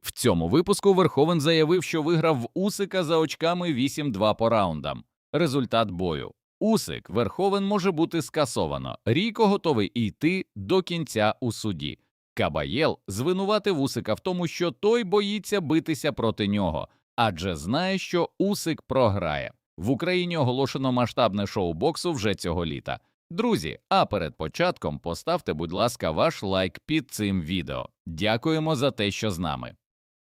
В цьому випуску Верховен заявив, що виграв в Усика за очками 8-2 по раундам. Результат бою. Усик, Верховен може бути скасовано. Ріко готовий йти до кінця у суді. Кабаєл звинуватив Усика в тому, що той боїться битися проти нього, адже знає, що Усик програє. В Україні оголошено масштабне шоу боксу вже цього літа. Друзі, а перед початком поставте, будь ласка, ваш лайк під цим відео. Дякуємо за те, що з нами.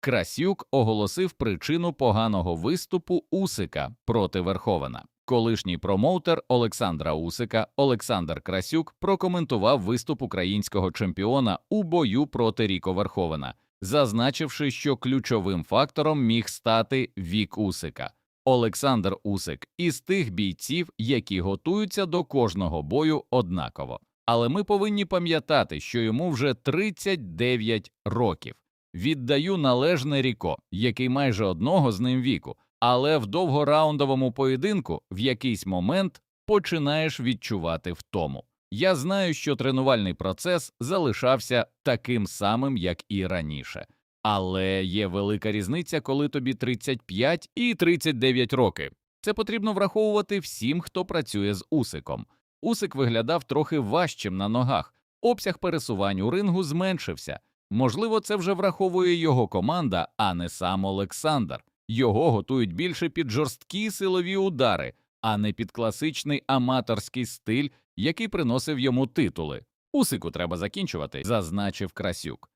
Красюк оголосив причину поганого виступу Усика проти Верховена. Колишній промоутер Олександра Усика Олександр Красюк прокоментував виступ українського чемпіона у бою проти Ріко Верховена, зазначивши, що ключовим фактором міг стати вік Усика. Олександр Усик із тих бійців, які готуються до кожного бою однаково. Але ми повинні пам'ятати, що йому вже 39 років. Віддаю належне Ріко, який майже одного з ним віку, але в довгораундовому поєдинку в якийсь момент починаєш відчувати втому. Я знаю, що тренувальний процес залишався таким самим, як і раніше. Але є велика різниця, коли тобі 35 і 39 роки. Це потрібно враховувати всім, хто працює з Усиком. Усик виглядав трохи важчим на ногах, обсяг пересувань у рингу зменшився. Можливо, це вже враховує його команда, а не сам Олександр. Його готують більше під жорсткі силові удари, а не під класичний аматорський стиль, який приносив йому титули. Усику треба закінчувати, зазначив Красюк.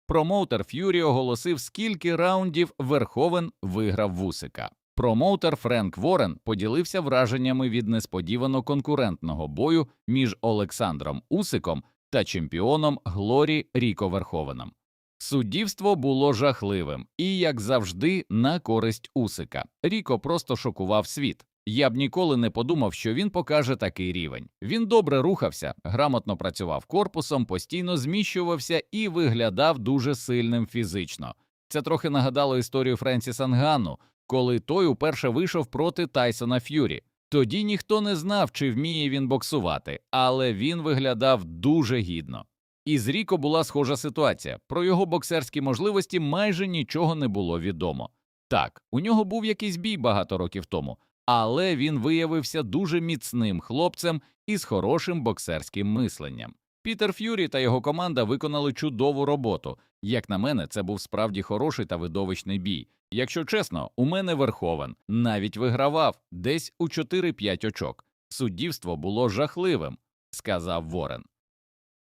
Промоутер Ф'юрі оголосив, скільки раундів Верховен виграв в Усика. Промоутер Френк Ворен поділився враженнями від несподівано конкурентного бою між Олександром Усиком та чемпіоном Глорі Ріко Верховеном. Суддівство було жахливим і, як завжди, на користь Усика. Ріко просто шокував світ. Я б ніколи не подумав, що він покаже такий рівень. Він добре рухався, грамотно працював корпусом, постійно зміщувався і виглядав дуже сильним фізично. Це трохи нагадало історію Френсіса Нганну, коли той уперше вийшов проти Тайсона Ф'юрі. Тоді ніхто не знав, чи вміє він боксувати, але він виглядав дуже гідно. І з Ріко була схожа ситуація. Про його боксерські можливості майже нічого не було відомо. Так, у нього був якийсь бій багато років тому, але він виявився дуже міцним хлопцем із хорошим боксерським мисленням. Пітер Ф'юрі та його команда виконали чудову роботу. Як на мене, це був справді хороший та видовищний бій. Якщо чесно, у мене Верховен навіть вигравав десь у 4-5 очок. Суддівство було жахливим, сказав Ворен.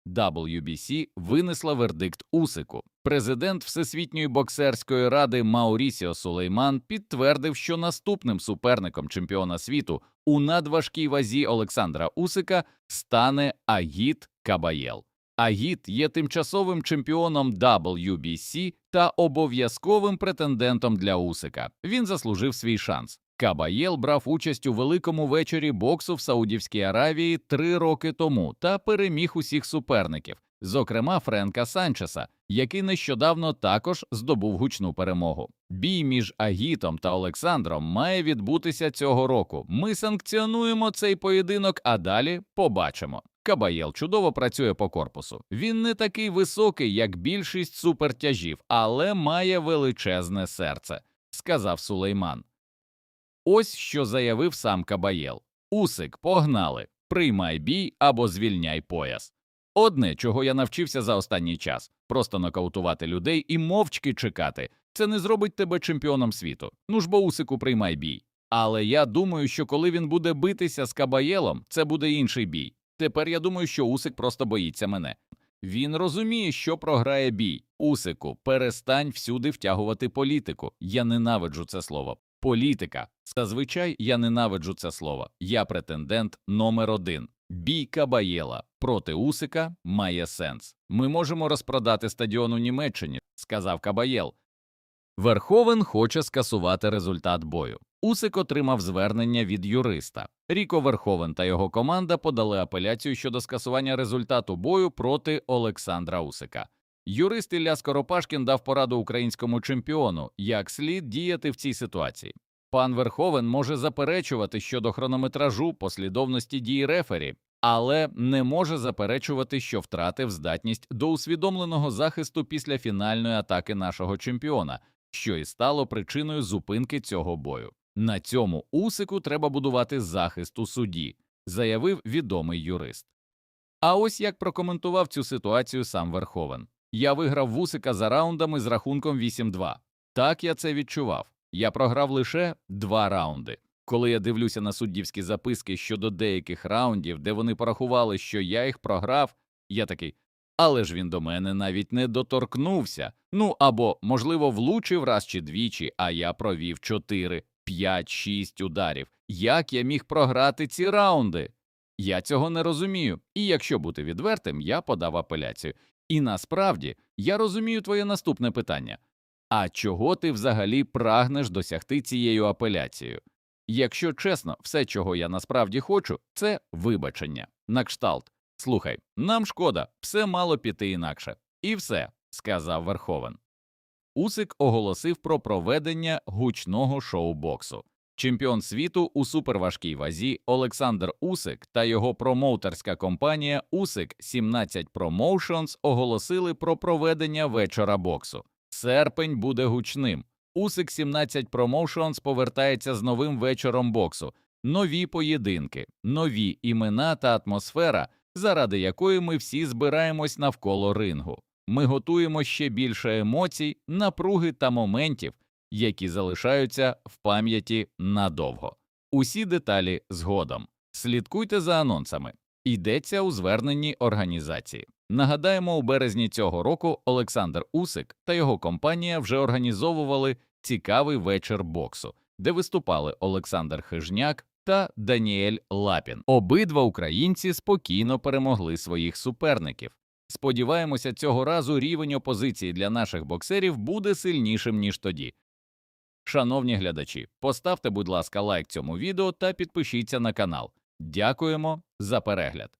WBC винесла вердикт Усику. Президент Всесвітньої боксерської ради Маурісіо Сулейман підтвердив, що наступним суперником чемпіона світу у надважкій вазі Олександра Усика стане Агіт Кабаєл. Агіт є тимчасовим чемпіоном WBC та обов'язковим претендентом для Усика. Він заслужив свій шанс. Кабаєл брав участь у великому вечорі боксу в Саудівській Аравії 3 роки тому та переміг усіх суперників, зокрема Френка Санчеса, який нещодавно також здобув гучну перемогу. Бій між Агітом та Олександром має відбутися цього року. Ми санкціонуємо цей поєдинок, а далі побачимо. Кабаєл чудово працює по корпусу. Він не такий високий, як більшість супертяжів, але має величезне серце, сказав Сулейман. Ось що заявив сам Кабаєл. Усик, погнали, приймай бій або звільняй пояс. Одне, чого я навчився за останній час – просто нокаутувати людей і мовчки чекати. Це не зробить тебе чемпіоном світу. Ну ж бо, Усику, приймай бій. Але я думаю, що коли він буде битися з Кабаєлом, це буде інший бій. Тепер я думаю, що Усик просто боїться мене. Він розуміє, що програє бій. Усику, перестань всюди втягувати політику. Я ненавиджу це слово. Політика. Зазвичай я ненавиджу це слово. Я претендент номер 1. Бій Кабаєла проти Усика має сенс. Ми можемо розпродати стадіон у Німеччині, сказав Кабаєл. Верховен хоче скасувати результат бою. Усик отримав звернення від юриста. Ріко Верховен та його команда подали апеляцію щодо скасування результату бою проти Олександра Усика. Юрист Ілля Скоропашкін дав пораду українському чемпіону, як слід діяти в цій ситуації. Пан Верховен може заперечувати щодо хронометражу, послідовності дій рефері, але не може заперечувати, що втратив здатність до усвідомленого захисту після фінальної атаки нашого чемпіона, що і стало причиною зупинки цього бою. На цьому Усику треба будувати захист у суді, заявив відомий юрист. А ось як прокоментував цю ситуацію сам Верховен. Я виграв в Усика за раундами з рахунком 8-2. Так я це відчував. Я програв лише 2 раунди. Коли я дивлюся на суддівські записки щодо деяких раундів, де вони порахували, що я їх програв, я такий, але ж він до мене навіть не доторкнувся. Ну або, можливо, влучив раз чи двічі, а я провів 4, 5, 6 ударів. Як я міг програти ці раунди? Я цього не розумію, і якщо бути відвертим, я подав апеляцію. І насправді, я розумію твоє наступне питання. А чого ти взагалі прагнеш досягти цією апеляцією? Якщо чесно, все, чого я насправді хочу, це вибачення. На кшталт. Слухай, нам шкода, все мало піти інакше. І все, сказав Верховен. Усик оголосив про проведення гучного шоу-боксу. Чемпіон світу у суперважкій вазі Олександр Усик та його промоутерська компанія Усик 17 Promotions оголосили про проведення вечора боксу. Серпень буде гучним. Усик 17 Promotions повертається з новим вечором боксу. Нові поєдинки, нові імена та атмосфера, заради якої ми всі збираємось навколо рингу. Ми готуємо ще більше емоцій, напруги та моментів, які залишаються в пам'яті надовго. Усі деталі згодом. Слідкуйте за анонсами. Йдеться у зверненні організації. Нагадаємо, у березні цього року Олександр Усик та його компанія вже організовували цікавий вечір боксу, де виступали Олександр Хижняк та Даніель Лапін. Обидва українці спокійно перемогли своїх суперників. Сподіваємося, цього разу рівень опозиції для наших боксерів буде сильнішим, ніж тоді. Шановні глядачі, поставте, будь ласка, лайк цьому відео та підпишіться на канал. Дякуємо за перегляд.